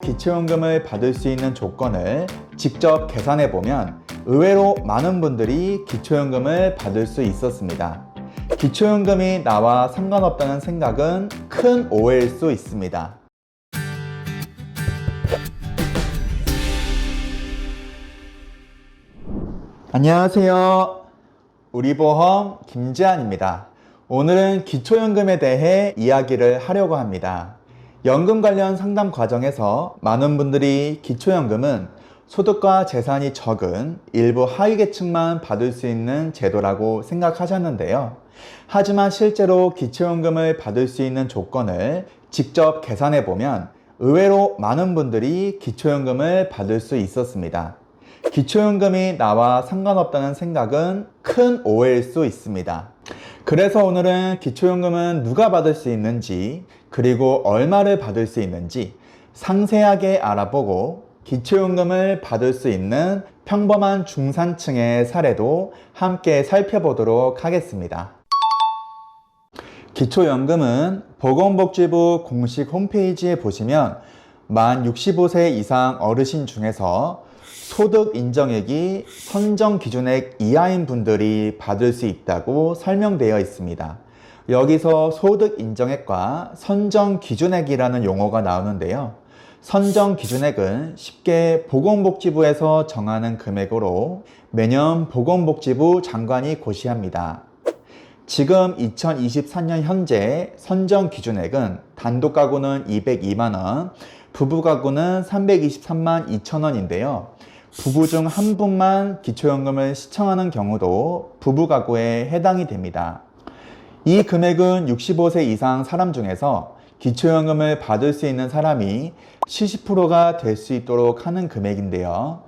기초연금을 받을 수 있는 조건을 직접 계산해 보면 의외로 많은 분들이 기초연금을 받을 수 있었습니다. 기초연금이 나와 상관없다는 생각은 큰 오해일 수 있습니다. 안녕하세요. 우리보험 김재한입니다. 오늘은 기초연금에 대해 이야기를 하려고 합니다. 연금 관련 상담 과정에서 많은 분들이 기초연금은 소득과 재산이 적은 일부 하위계층만 받을 수 있는 제도라고 생각하셨는데요. 하지만 실제로 기초연금을 받을 수 있는 조건을 직접 계산해 보면 의외로 많은 분들이 기초연금을 받을 수 있었습니다. 기초연금이 나와 상관없다는 생각은 큰 오해일 수 있습니다. 그래서 오늘은 기초연금은 누가 받을 수 있는지, 그리고 얼마를 받을 수 있는지 상세하게 알아보고 기초연금을 받을 수 있는 평범한 중산층의 사례도 함께 살펴보도록 하겠습니다. 기초연금은 보건복지부 공식 홈페이지에 보시면 만 65세 이상 어르신 중에서 소득 인정액이 선정 기준액 이하인 분들이 받을 수 있다고 설명되어 있습니다. 여기서 소득 인정액과 선정 기준액이라는 용어가 나오는데요. 선정 기준액은 쉽게 보건복지부에서 정하는 금액으로 매년 보건복지부 장관이 고시합니다. 지금 2024년 현재 선정 기준액은 단독 가구는 202만원, 부부 가구는 323만 2천원인데요. 부부 중 한 분만 기초연금을 시청하는 경우도 부부 가구에 해당이 됩니다. 이 금액은 65세 이상 사람 중에서 기초연금을 받을 수 있는 사람이 70%가 될 수 있도록 하는 금액인데요.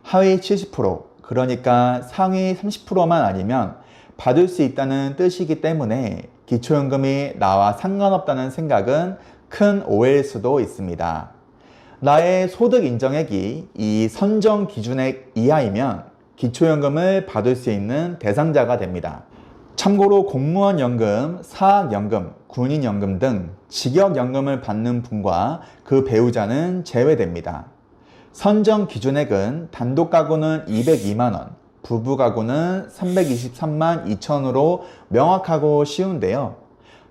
하위 70%, 그러니까 상위 30%만 아니면 받을 수 있다는 뜻이기 때문에 기초연금이 나와 상관없다는 생각은 큰 오해일 수도 있습니다. 나의 소득 인정액이 이 선정 기준액 이하이면 기초연금을 받을 수 있는 대상자가 됩니다. 참고로 공무원연금, 사학연금, 군인연금 등 직역연금을 받는 분과 그 배우자는 제외됩니다. 선정 기준액은 단독 가구는 202만원, 부부 가구는 323만 2천으로 명확하고 쉬운데요.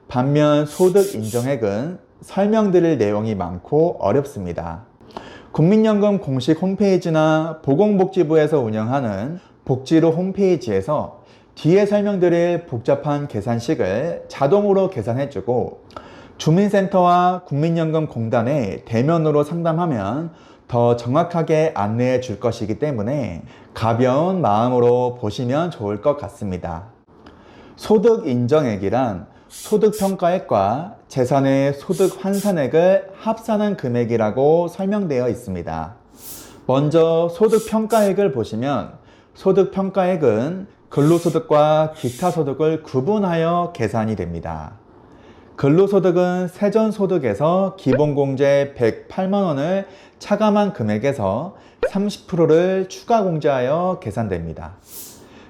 반면 소득 인정액은 설명드릴 내용이 많고 어렵습니다. 국민연금 공식 홈페이지나 보건복지부에서 운영하는 복지로 홈페이지에서 뒤에 설명드릴 복잡한 계산식을 자동으로 계산해주고 주민센터와 국민연금공단에 대면으로 상담하면 더 정확하게 안내해 줄 것이기 때문에 가벼운 마음으로 보시면 좋을 것 같습니다. 소득 인정액이란 소득평가액과 재산의 소득 환산액을 합산한 금액이라고 설명되어 있습니다. 먼저 소득평가액을 보시면 소득평가액은 근로소득과 기타 소득을 구분하여 계산이 됩니다. 근로소득은 세전소득에서 기본공제 108만원을 차감한 금액에서 30%를 추가공제하여 계산됩니다.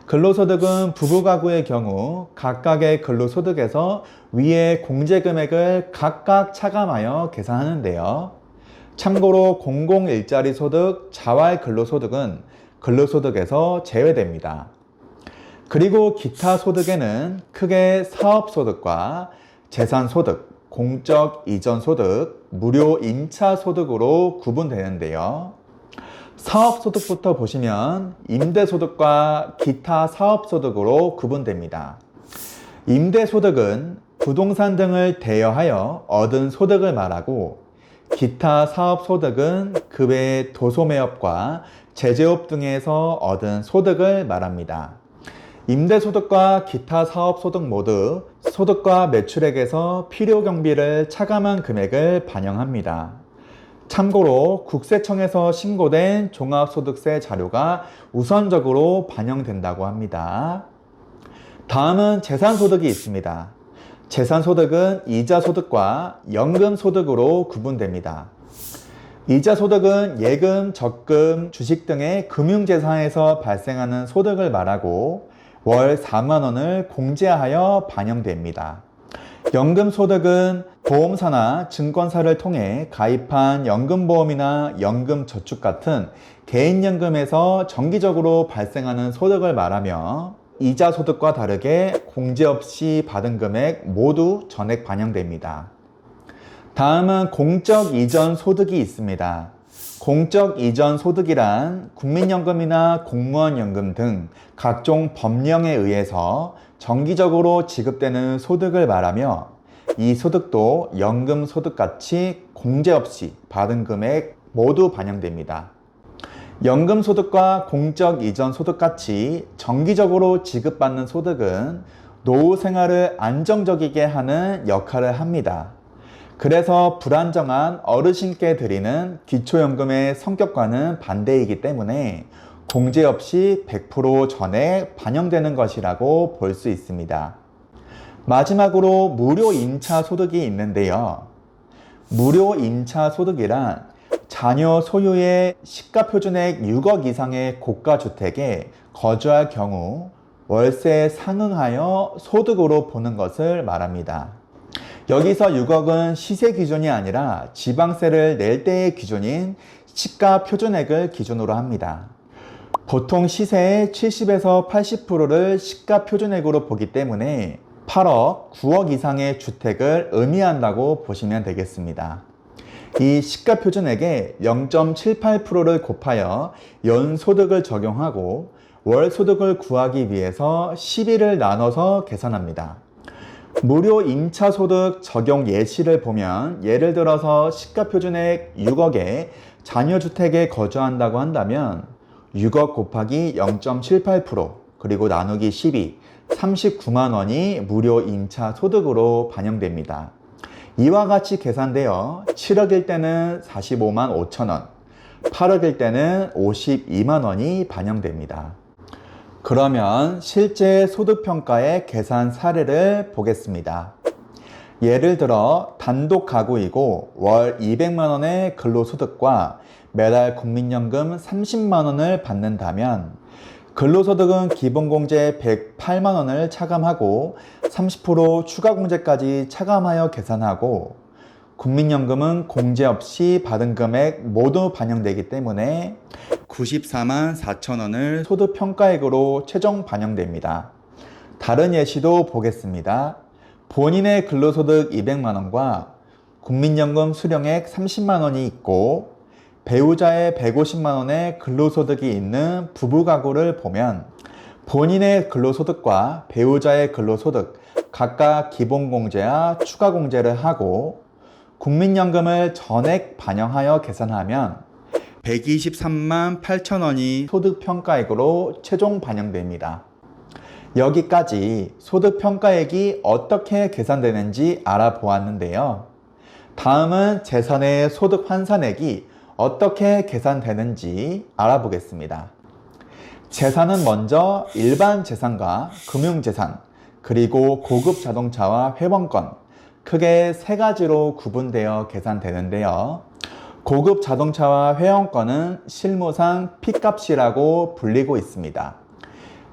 근로소득은 부부가구의 경우 각각의 근로소득에서 위의 공제금액을 각각 차감하여 계산하는데요. 참고로 공공일자리 소득, 자활근로소득은 근로소득에서 제외됩니다. 그리고 기타 소득에는 크게 사업소득과 재산소득, 공적 이전소득, 무료 임차소득으로 구분되는데요. 사업소득부터 보시면 임대소득과 기타 사업소득으로 구분됩니다. 임대소득은 부동산 등을 대여하여 얻은 소득을 말하고 기타 사업소득은 그 외 도소매업과 제조업 등에서 얻은 소득을 말합니다. 임대소득과 기타 사업소득 모두 소득과 매출액에서 필요경비를 차감한 금액을 반영합니다. 참고로 국세청에서 신고된 종합소득세 자료가 우선적으로 반영된다고 합니다. 다음은 재산소득이 있습니다. 재산소득은 이자소득과 연금소득으로 구분됩니다. 이자소득은 예금, 적금, 주식 등의 금융재산에서 발생하는 소득을 말하고 월 4만원을 공제하여 반영됩니다. 연금소득은 보험사나 증권사를 통해 가입한 연금보험이나 연금저축 같은 개인연금에서 정기적으로 발생하는 소득을 말하며 이자 소득과 다르게 공제 없이 받은 금액 모두 전액 반영됩니다. 다음은 공적 이전 소득이 있습니다. 공적 이전 소득이란 국민연금이나 공무원연금 등 각종 법령에 의해서 정기적으로 지급되는 소득을 말하며 이 소득도 연금 소득같이 공제 없이 받은 금액 모두 반영됩니다. 연금 소득과 공적 이전 소득같이 정기적으로 지급받는 소득은 노후 생활을 안정적이게 하는 역할을 합니다. 그래서 불안정한 어르신께 드리는 기초연금의 성격과는 반대이기 때문에 공제 없이 100% 전액 반영되는 것이라고 볼 수 있습니다. 마지막으로 무료 임차 소득이 있는데요. 무료 임차 소득이란 자녀 소유의 시가표준액 6억 이상의 고가주택에 거주할 경우 월세에 상응하여 소득으로 보는 것을 말합니다. 여기서 6억은 시세 기준이 아니라 지방세를 낼 때의 기준인 시가표준액을 기준으로 합니다. 보통 시세의 70에서 80%를 시가표준액으로 보기 때문에 8억, 9억 이상의 주택을 의미한다고 보시면 되겠습니다. 이 시가표준액에 0.78%를 곱하여 연소득을 적용하고 월소득을 구하기 위해서 12를 나눠서 계산합니다. 무료 임차소득 적용 예시를 보면 예를 들어서 시가표준액 6억에 자녀주택에 거주한다고 한다면 6억 곱하기 0.78% 그리고 나누기 12 39만 원이 무료 임차 소득으로 반영됩니다. 이와 같이 계산되어 7억일 때는 45만 5천 원, 8억일 때는 52만 원이 반영됩니다. 그러면 실제 소득평가의 계산 사례를 보겠습니다. 예를 들어 단독 가구이고 월 200만 원의 근로소득과 매달 국민연금 30만 원을 받는다면 근로소득은 기본공제 108만 원을 차감하고 30% 추가공제까지 차감하여 계산하고 국민연금은 공제 없이 받은 금액 모두 반영되기 때문에 94만 4천 원을 소득평가액으로 최종 반영됩니다. 다른 예시도 보겠습니다. 본인의 근로소득 200만 원과 국민연금 수령액 30만 원이 있고 배우자의 150만 원의 근로소득이 있는 부부가구를 보면 본인의 근로소득과 배우자의 근로소득 각각 기본공제와 추가공제를 하고 국민연금을 전액 반영하여 계산하면 123만 8천 원이 소득평가액으로 최종 반영됩니다. 여기까지 소득평가액이 어떻게 계산되는지 알아보았는데요. 다음은 재산의 소득환산액이 어떻게 계산되는지 알아보겠습니다. 재산은 먼저 일반 재산과 금융재산, 그리고 고급 자동차와 회원권, 크게 세 가지로 구분되어 계산되는데요. 고급 자동차와 회원권은 실무상 P값이라고 불리고 있습니다.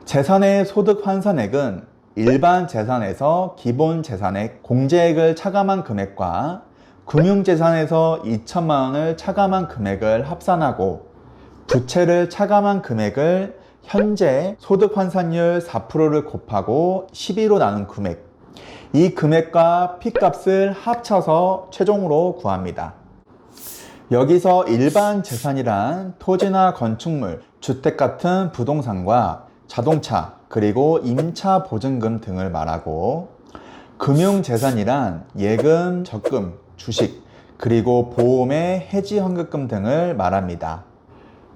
재산의 소득 환산액은 일반 재산에서 기본 재산액 공제액을 차감한 금액과 금융재산에서 2천만 원을 차감한 금액을 합산하고 부채를 차감한 금액을 현재 소득 환산율 4%를 곱하고 12로 나눈 금액, 이 금액과 P값을 합쳐서 최종으로 구합니다. 여기서 일반 재산이란 토지나 건축물, 주택 같은 부동산과 자동차, 그리고 임차 보증금 등을 말하고 금융재산이란 예금, 적금, 주식, 그리고 보험의 해지 환급금 등을 말합니다.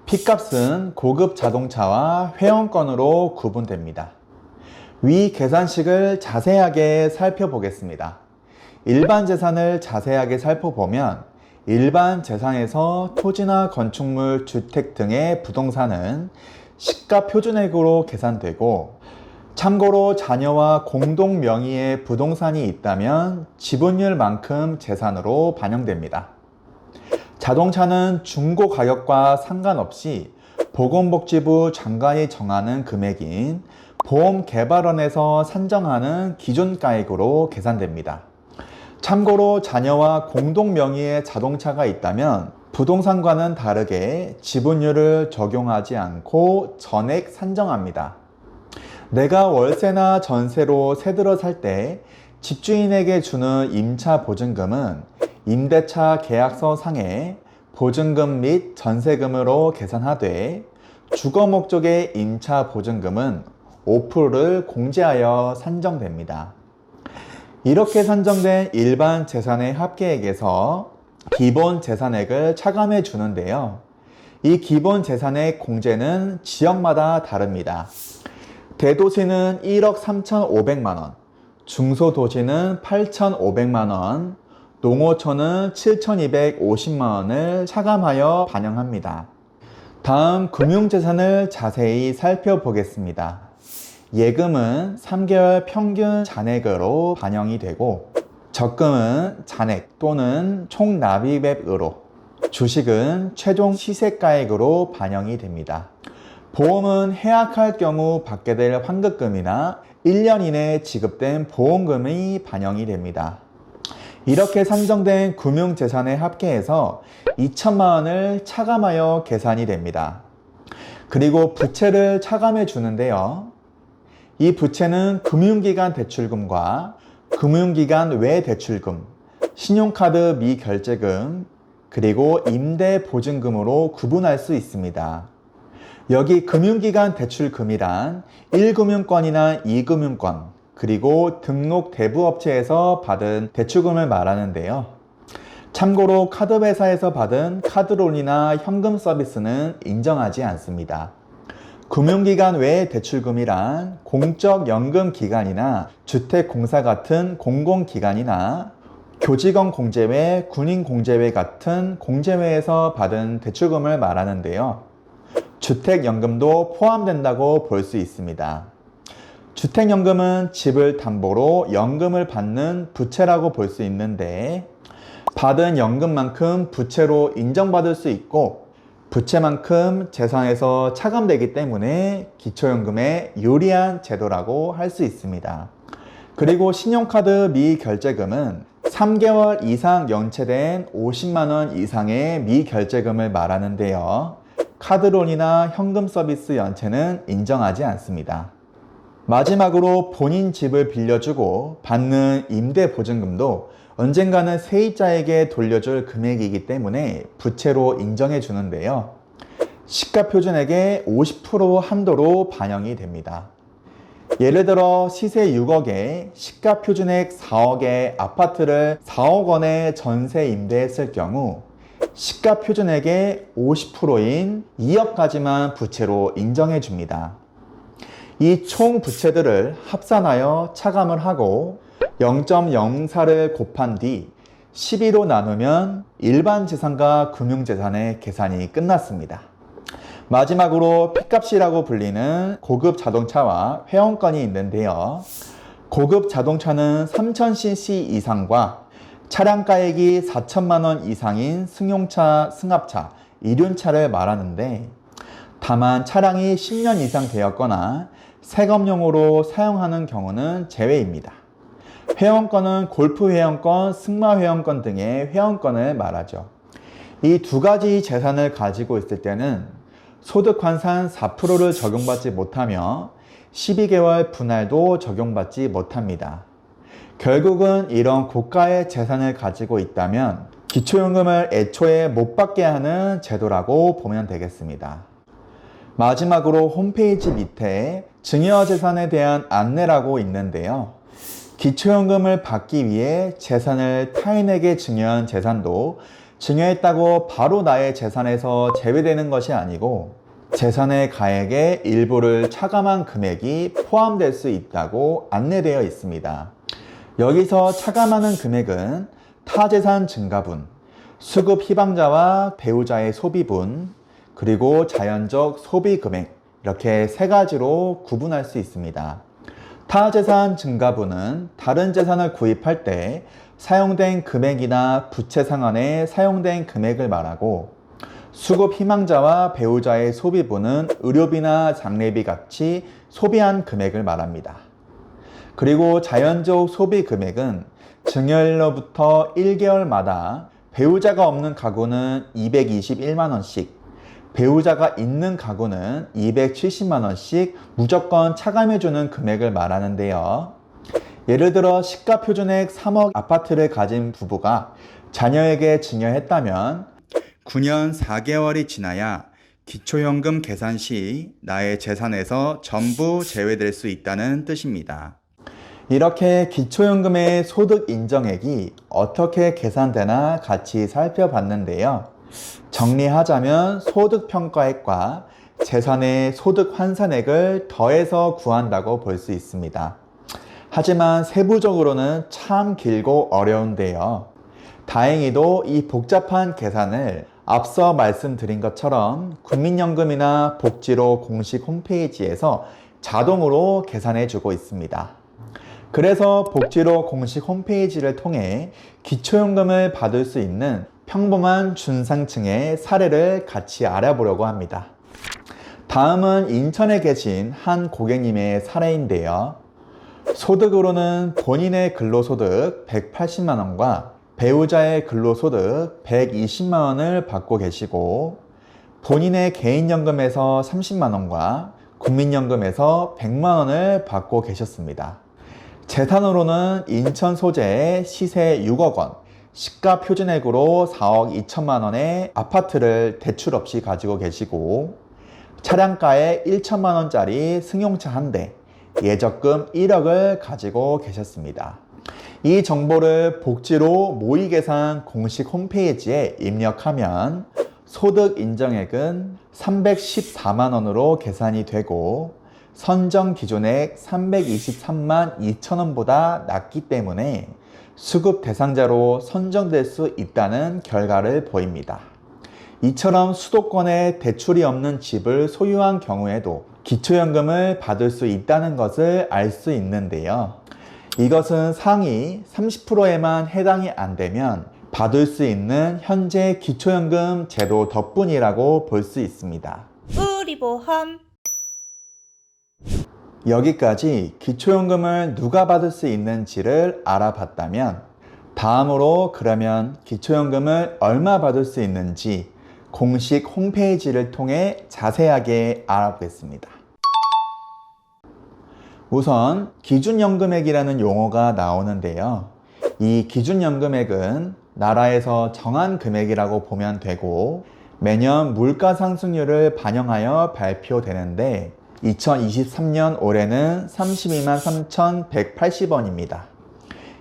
P값은 고급 자동차와 회원권으로 구분됩니다. 위 계산식을 자세하게 살펴보겠습니다. 일반 재산을 자세하게 살펴보면 일반 재산에서 토지나 건축물, 주택 등의 부동산은 시가표준액으로 계산되고 참고로 자녀와 공동 명의의 부동산이 있다면 지분율만큼 재산으로 반영됩니다. 자동차는 중고 가격과 상관없이 보건복지부 장관이 정하는 금액인 보험개발원에서 산정하는 기준가액으로 계산됩니다. 참고로 자녀와 공동 명의의 자동차가 있다면 부동산과는 다르게 지분율을 적용하지 않고 전액 산정합니다. 내가 월세나 전세로 새 들어 살 때 집주인에게 주는 임차 보증금은 임대차 계약서 상의 보증금 및 전세금으로 계산하되 주거 목적의 임차 보증금은 5%를 공제하여 산정됩니다. 이렇게 산정된 일반 재산의 합계액에서 기본 재산액을 차감해 주는데요. 이 기본 재산액 공제는 지역마다 다릅니다. 대도시는 1억 3,500만 원, 중소도시는 8,500만 원, 농어촌은 7,250만 원을 차감하여 반영합니다. 다음 금융재산을 자세히 살펴보겠습니다. 예금은 3개월 평균 잔액으로 반영이 되고 적금은 잔액 또는 총납입액으로, 주식은 최종 시세가액으로 반영이 됩니다. 보험은 해약할 경우 받게 될 환급금이나 1년 이내에 지급된 보험금이 반영이 됩니다. 이렇게 산정된 금융재산의 합계에서 2천만 원을 차감하여 계산이 됩니다. 그리고 부채를 차감해 주는데요. 이 부채는 금융기관 대출금과 금융기관 외 대출금, 신용카드 미결제금, 그리고 임대보증금으로 구분할 수 있습니다. 여기 금융기관 대출금이란 1금융권이나 2금융권, 그리고 등록 대부업체에서 받은 대출금을 말하는데요. 참고로 카드회사에서 받은 카드론이나 현금 서비스는 인정하지 않습니다. 금융기관 외 대출금이란 공적연금기관이나 주택공사 같은 공공기관이나 교직원 공제회, 군인 공제회 같은 공제회에서 받은 대출금을 말하는데요. 주택연금도 포함된다고 볼 수 있습니다. 주택연금은 집을 담보로 연금을 받는 부채라고 볼 수 있는데 받은 연금만큼 부채로 인정받을 수 있고 부채만큼 재산에서 차감되기 때문에 기초연금에 유리한 제도라고 할 수 있습니다. 그리고 신용카드 미결제금은 3개월 이상 연체된 50만 원 이상의 미결제금을 말하는데요. 카드론이나 현금 서비스 연체는 인정하지 않습니다. 마지막으로 본인 집을 빌려주고 받는 임대보증금도 언젠가는 세입자에게 돌려줄 금액이기 때문에 부채로 인정해 주는데요. 시가표준액의 50% 한도로 반영이 됩니다. 예를 들어 시세 6억에 시가표준액 4억의 아파트를 4억 원에 전세 임대했을 경우 시가표준액의 50%인 2억까지만 부채로 인정해 줍니다. 이 총 부채들을 합산하여 차감을 하고 0.04를 곱한 뒤 12로 나누면 일반 재산과 금융재산의 계산이 끝났습니다. 마지막으로 P값이라고 불리는 고급 자동차와 회원권이 있는데요. 고급 자동차는 3000cc 이상과 차량가액이 4천만 원 이상인 승용차, 승합차, 이륜차를 말하는데 다만 차량이 10년 이상 되었거나 세검용으로 사용하는 경우는 제외입니다. 회원권은 골프 회원권, 승마 회원권 등의 회원권을 말하죠. 이 두 가지 재산을 가지고 있을 때는 소득 환산 4%를 적용받지 못하며 12개월 분할도 적용받지 못합니다. 결국은 이런 고가의 재산을 가지고 있다면 기초연금을 애초에 못 받게 하는 제도라고 보면 되겠습니다. 마지막으로 홈페이지 밑에 증여재산에 대한 안내라고 있는데요. 기초연금을 받기 위해 재산을 타인에게 증여한 재산도 증여했다고 바로 나의 재산에서 제외되는 것이 아니고 재산의 가액의 일부를 차감한 금액이 포함될 수 있다고 안내되어 있습니다. 여기서 차감하는 금액은 타재산 증가분, 수급 희망자와 배우자의 소비분, 그리고 자연적 소비 금액, 이렇게 세 가지로 구분할 수 있습니다. 타재산 증가분은 다른 재산을 구입할 때 사용된 금액이나 부채 상환에 사용된 금액을 말하고, 수급 희망자와 배우자의 소비분은 의료비나 장례비 같이 소비한 금액을 말합니다. 그리고 자연적 소비 금액은 증여일로부터 1개월마다 배우자가 없는 가구는 221만원씩, 배우자가 있는 가구는 270만원씩 무조건 차감해주는 금액을 말하는데요. 예를 들어 시가 표준액 3억 아파트를 가진 부부가 자녀에게 증여했다면 9년 4개월이 지나야 기초연금 계산 시 나의 재산에서 전부 제외될 수 있다는 뜻입니다. 이렇게 기초연금의 소득 인정액이 어떻게 계산되나 같이 살펴봤는데요. 정리하자면 소득평가액과 재산의 소득 환산액을 더해서 구한다고 볼 수 있습니다. 하지만 세부적으로는 참 길고 어려운데요. 다행히도 이 복잡한 계산을 앞서 말씀드린 것처럼 국민연금이나 복지로 공식 홈페이지에서 자동으로 계산해 주고 있습니다. 그래서 복지로 공식 홈페이지를 통해 기초연금을 받을 수 있는 평범한 중상층의 사례를 같이 알아보려고 합니다. 다음은 인천에 계신 한 고객님의 사례인데요. 소득으로는 본인의 근로소득 180만원과 배우자의 근로소득 120만원을 받고 계시고 본인의 개인연금에서 30만원과 국민연금에서 100만원을 받고 계셨습니다. 재산으로는 인천 소재의 시세 6억원, 시가 표준액으로 4억 2천만원의 아파트를 대출 없이 가지고 계시고 차량가에 1천만원짜리 승용차 한 대, 예적금 1억을 가지고 계셨습니다. 이 정보를 복지로 모의계산 공식 홈페이지에 입력하면 소득 인정액은 314만원으로 계산이 되고 선정 기준액 323만 2천원보다 낮기 때문에 수급 대상자로 선정될 수 있다는 결과를 보입니다. 이처럼 수도권에 대출이 없는 집을 소유한 경우에도 기초연금을 받을 수 있다는 것을 알 수 있는데요. 이것은 상위 30%에만 해당이 안 되면 받을 수 있는 현재 기초연금 제도 덕분이라고 볼 수 있습니다. 우리 보험. 여기까지 기초연금을 누가 받을 수 있는지를 알아봤다면 다음으로 그러면 기초연금을 얼마 받을 수 있는지 공식 홈페이지를 통해 자세하게 알아보겠습니다. 우선 기준연금액이라는 용어가 나오는데요. 이 기준연금액은 나라에서 정한 금액이라고 보면 되고 매년 물가 상승률을 반영하여 발표되는데 2023년 올해는 32만 3,180원입니다.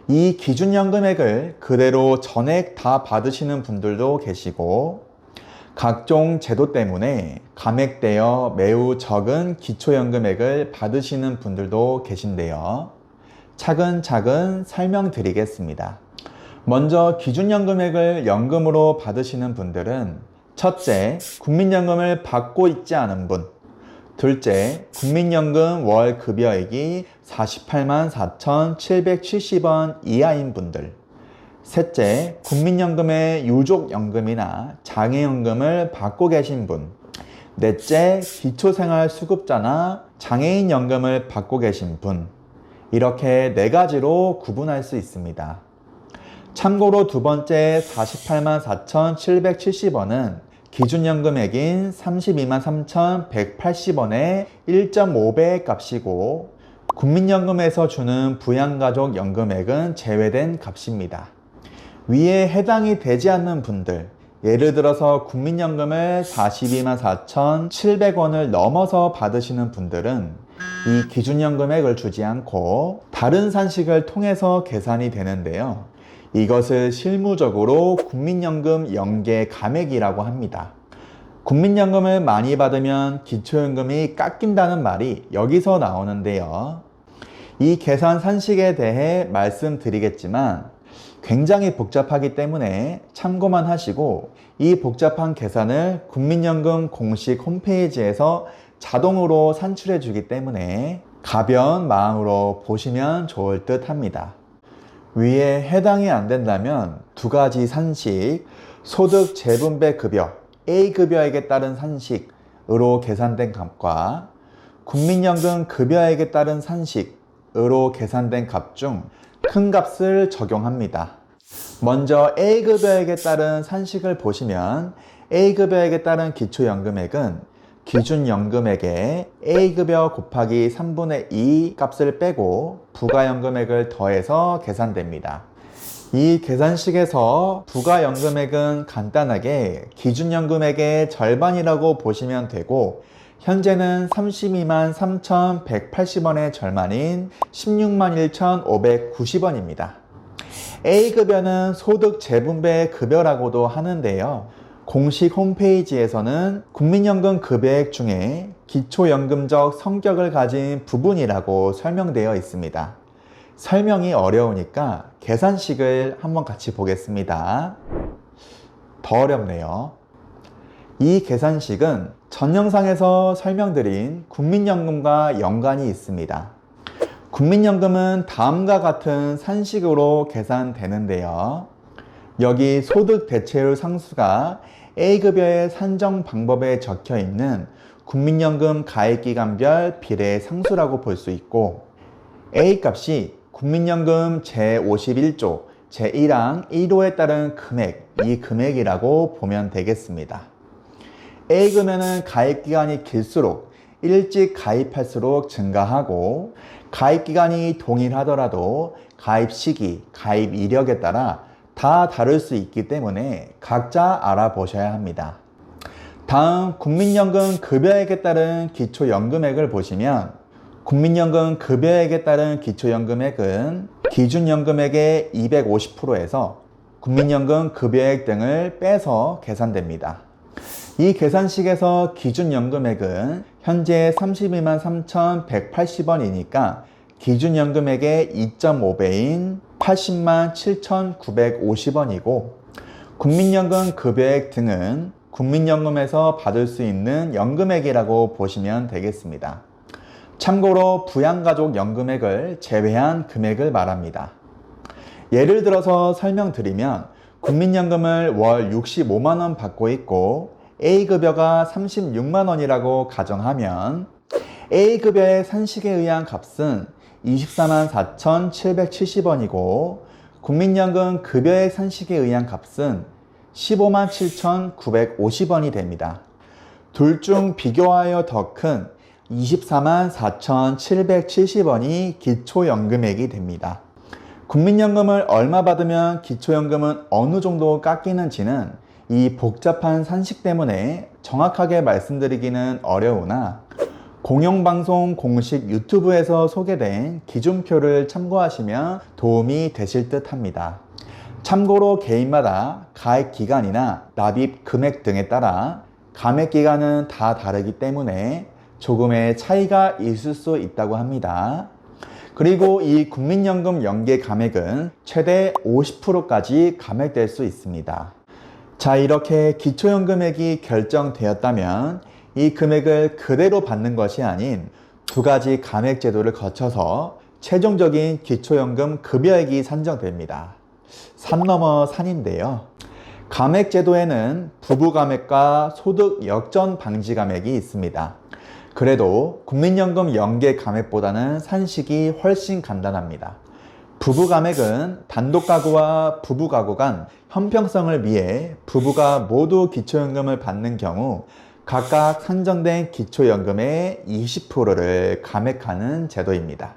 이 기준연금액을 그대로 전액 다 받으시는 분들도 계시고 각종 제도 때문에 감액되어 매우 적은 기초연금액을 받으시는 분들도 계신데요. 차근차근 설명드리겠습니다. 먼저 기준연금액을 연금으로 받으시는 분들은 첫째, 국민연금을 받고 있지 않은 분, 둘째, 국민연금 월 급여액이 48만 4,770원 이하인 분들, 셋째, 국민연금의 유족연금이나 장애연금을 받고 계신 분, 넷째, 기초생활수급자나 장애인연금을 받고 계신 분, 이렇게 네 가지로 구분할 수 있습니다. 참고로 두 번째 48만 4,770원은 기준연금액인 32만 3,180원의 1.5배의 값이고 국민연금에서 주는 부양가족연금액은 제외된 값입니다. 위에 해당이 되지 않는 분들, 예를 들어서 국민연금을 42만 4,700원을 넘어서 받으시는 분들은 이 기준연금액을 주지 않고 다른 산식을 통해서 계산이 되는데요. 이것을 실무적으로 국민연금 연계 감액이라고 합니다. 국민연금을 많이 받으면 기초연금이 깎인다는 말이 여기서 나오는데요. 이 계산 산식에 대해 말씀드리겠지만 굉장히 복잡하기 때문에 참고만 하시고 이 복잡한 계산을 국민연금 공식 홈페이지에서 자동으로 산출해 주기 때문에 가벼운 마음으로 보시면 좋을 듯 합니다. 위에 해당이 안 된다면 두 가지 산식, 소득 재분배 급여, A급여액에 따른 산식으로 계산된 값과 국민연금 급여액에 따른 산식으로 계산된 값 중 큰 값을 적용합니다. 먼저 A급여액에 따른 산식을 보시면 A급여액에 따른 기초연금액은 기준연금액에 A급여 곱하기 3분의 2 값을 빼고 부가연금액을 더해서 계산됩니다. 이 계산식에서 부가연금액은 간단하게 기준연금액의 절반이라고 보시면 되고, 현재는 32만 3,180원의 절반인 16만 1,590원입니다. A급여는 소득 재분배 급여라고도 하는데요. 공식 홈페이지에서는 국민연금 급여액 중에 기초연금적 성격을 가진 부분이라고 설명되어 있습니다. 설명이 어려우니까 계산식을 한번 같이 보겠습니다. 더 어렵네요. 이 계산식은 전 영상에서 설명드린 국민연금과 연관이 있습니다. 국민연금은 다음과 같은 산식으로 계산되는데요. 여기 소득 대체율 상수가 A급여의 산정 방법에 적혀 있는 국민연금 가입기간별 비례 상수라고 볼 수 있고, A값이 국민연금 제51조 제1항 1호에 따른 금액, 이 금액이라고 보면 되겠습니다. A급여는 가입기간이 길수록 일찍 가입할수록 증가하고, 가입기간이 동일하더라도 가입 시기, 가입 이력에 따라 다 다를 수 있기 때문에 각자 알아보셔야 합니다. 다음 국민연금 급여액에 따른 기초연금액을 보시면, 국민연금 급여액에 따른 기초연금액은 기준연금액의 250%에서 국민연금 급여액 등을 빼서 계산됩니다. 이 계산식에서 기준연금액은 현재 32만 3,180원이니까 기준연금액의 2.5배인 80만 7,950원이고, 국민연금 급여액 등은 국민연금에서 받을 수 있는 연금액이라고 보시면 되겠습니다. 참고로 부양가족 연금액을 제외한 금액을 말합니다. 예를 들어서 설명드리면, 국민연금을 월 65만원 받고 있고 A급여가 36만원이라고 가정하면 A급여의 산식에 의한 값은 24만 4,770원이고 국민연금 급여의 산식에 의한 값은 15만 7,950원이 됩니다. 둘 중 비교하여 더 큰 24만 4,770원이 기초연금액이 됩니다. 국민연금을 얼마 받으면 기초연금은 어느 정도 깎이는지는 이 복잡한 산식 때문에 정확하게 말씀드리기는 어려우나, 공영방송 공식 유튜브에서 소개된 기준표를 참고하시면 도움이 되실 듯 합니다. 참고로 개인마다 가입 기간이나 납입 금액 등에 따라 감액 기간은 다 다르기 때문에 조금의 차이가 있을 수 있다고 합니다. 그리고 이 국민연금 연계 감액은 최대 50%까지 감액될 수 있습니다. 자, 이렇게 기초연금액이 결정되었다면 이 금액을 그대로 받는 것이 아닌 두 가지 감액 제도를 거쳐서 최종적인 기초연금 급여액이 산정됩니다. 산 넘어 산인데요. 감액 제도에는 부부 감액과 소득 역전 방지 감액이 있습니다. 그래도 국민연금 연계 감액보다는 산식이 훨씬 간단합니다. 부부 감액은 단독 가구와 부부 가구 간 형평성을 위해 부부가 모두 기초연금을 받는 경우 각각 산정된 기초연금의 20%를 감액하는 제도입니다.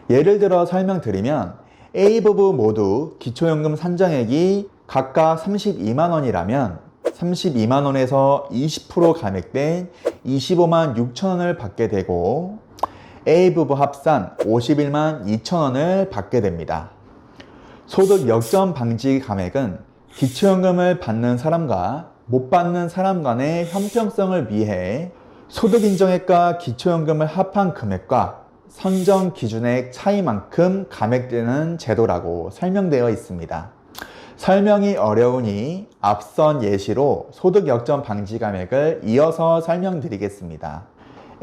예를 들어 설명드리면, A부부 모두 기초연금 산정액이 각각 32만원이라면 32만원에서 20% 감액된 25만 6천원을 받게 되고, A부부 합산 51만 2천원을 받게 됩니다. 소득 역전 방지 감액은 기초연금을 받는 사람과 못 받는 사람 간의 형평성을 위해 소득 인정액과 기초연금을 합한 금액과 선정 기준액 차이만큼 감액되는 제도라고 설명되어 있습니다. 설명이 어려우니 앞선 예시로 소득 역전 방지 감액을 이어서 설명드리겠습니다.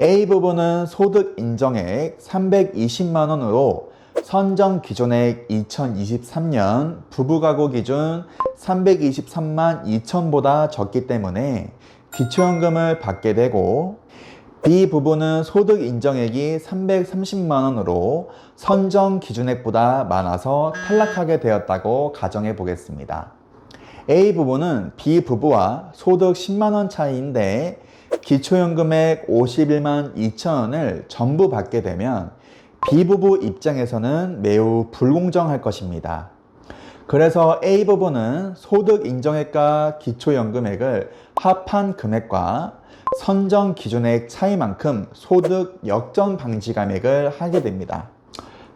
A부분은 소득 인정액 320만원으로 선정 기준액 2023년 부부가구 기준 323만 2천보다 적기 때문에 기초연금을 받게 되고, B 부부는 소득 인정액이 330만 원으로 선정 기준액보다 많아서 탈락하게 되었다고 가정해 보겠습니다. A 부부는 B 부부와 소득 10만 원 차이인데 기초연금액 51만 2천 원을 전부 받게 되면 B 부부 입장에서는 매우 불공정할 것입니다. 그래서 A 부부는 소득 인정액과 기초연금액을 합한 금액과 선정 기준액 차이만큼 소득 역전 방지 감액을 하게 됩니다.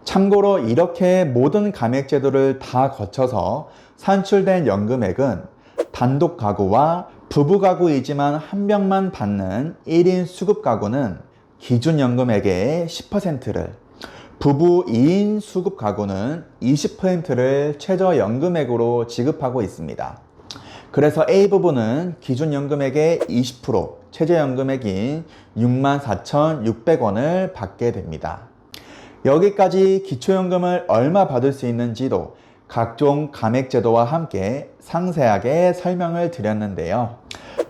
참고로 이렇게 모든 감액 제도를 다 거쳐서 산출된 연금액은 단독 가구와 부부 가구이지만 한 명만 받는 1인 수급 가구는 기준 연금액의 10%를, 부부 2인 수급 가구는 20%를 최저 연금액으로 지급하고 있습니다. 그래서 A 부부는 기준 연금액의 20%, 최저 연금액인 64,600원을 받게 됩니다. 여기까지 기초연금을 얼마 받을 수 있는지도 각종 감액 제도와 함께 상세하게 설명을 드렸는데요.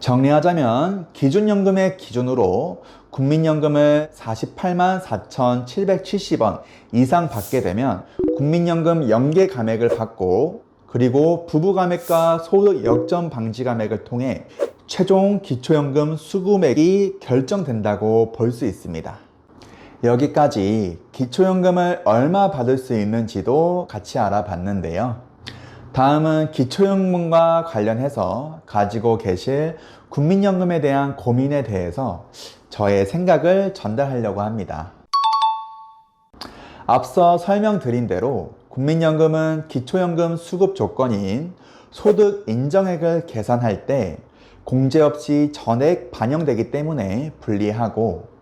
정리하자면 기준연금의 기준으로 국민연금을 48만 4,770원 이상 받게 되면 국민연금 연계 감액을 받고, 그리고 부부 감액과 소득 역전 방지 감액을 통해 최종 기초연금 수급액이 결정된다고 볼 수 있습니다. 여기까지 기초연금을 얼마 받을 수 있는지도 같이 알아봤는데요. 다음은 기초연금과 관련해서 가지고 계실 국민연금에 대한 고민에 대해서 저의 생각을 전달하려고 합니다. 앞서 설명드린 대로 국민연금은 기초연금 수급 조건인 소득 인정액을 계산할 때 공제 없이 전액 반영되기 때문에 불리하고,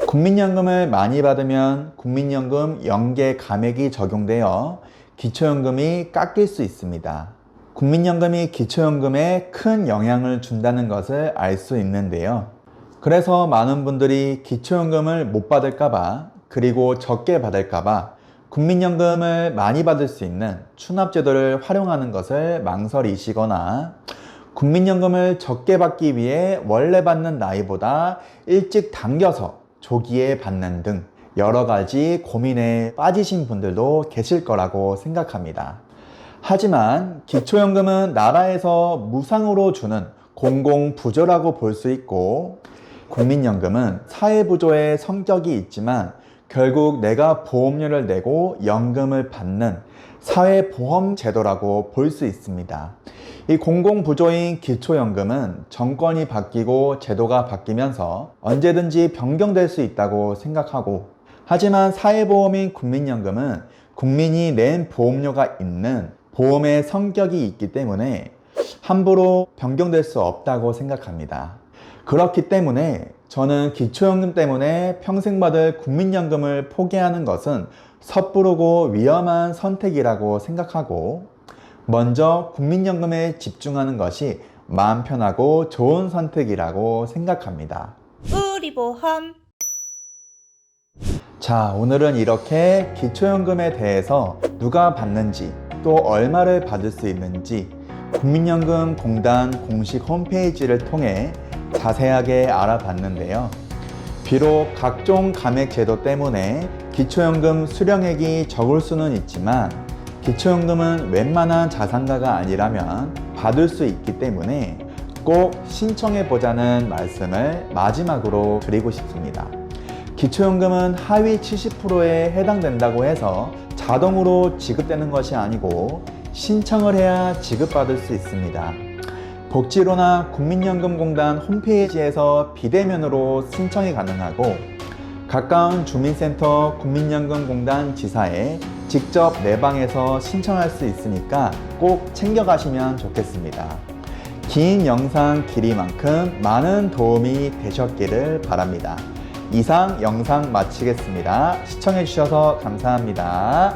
국민연금을 많이 받으면 국민연금 연계 감액이 적용되어 기초연금이 깎일 수 있습니다. 국민연금이 기초연금에 큰 영향을 준다는 것을 알 수 있는데요. 그래서 많은 분들이 기초연금을 못 받을까봐, 그리고 적게 받을까봐 국민연금을 많이 받을 수 있는 추납제도를 활용하는 것을 망설이시거나, 국민연금을 적게 받기 위해 원래 받는 나이보다 일찍 당겨서 조기에 받는 등 여러 가지 고민에 빠지신 분들도 계실 거라고 생각합니다. 하지만 기초연금은 나라에서 무상으로 주는 공공부조라고 볼 수 있고, 국민연금은 사회부조의 성격이 있지만 결국 내가 보험료를 내고 연금을 받는 사회보험 제도라고 볼 수 있습니다. 이 공공부조인 기초연금은 정권이 바뀌고 제도가 바뀌면서 언제든지 변경될 수 있다고 생각하고, 하지만 사회보험인 국민연금은 국민이 낸 보험료가 있는 보험의 성격이 있기 때문에 함부로 변경될 수 없다고 생각합니다. 그렇기 때문에 저는 기초연금 때문에 평생 받을 국민연금을 포기하는 것은 섣부르고 위험한 선택이라고 생각하고, 먼저 국민연금에 집중하는 것이 마음 편하고 좋은 선택이라고 생각합니다. 우리 보험. 자, 오늘은 이렇게 기초연금에 대해서 누가 받는지, 또 얼마를 받을 수 있는지 국민연금공단 공식 홈페이지를 통해 자세하게 알아봤는데요. 비록 각종 감액 제도 때문에 기초연금 수령액이 적을 수는 있지만 기초연금은 웬만한 자산가가 아니라면 받을 수 있기 때문에 꼭 신청해 보자는 말씀을 마지막으로 드리고 싶습니다. 기초연금은 하위 70%에 해당된다고 해서 자동으로 지급되는 것이 아니고 신청을 해야 지급받을 수 있습니다. 복지로나 국민연금공단 홈페이지에서 비대면으로 신청이 가능하고, 가까운 주민센터 국민연금공단 지사에 직접 내방에서 신청할 수 있으니까 꼭 챙겨가시면 좋겠습니다. 긴 영상 길이만큼 많은 도움이 되셨기를 바랍니다. 이상 영상 마치겠습니다. 시청해주셔서 감사합니다.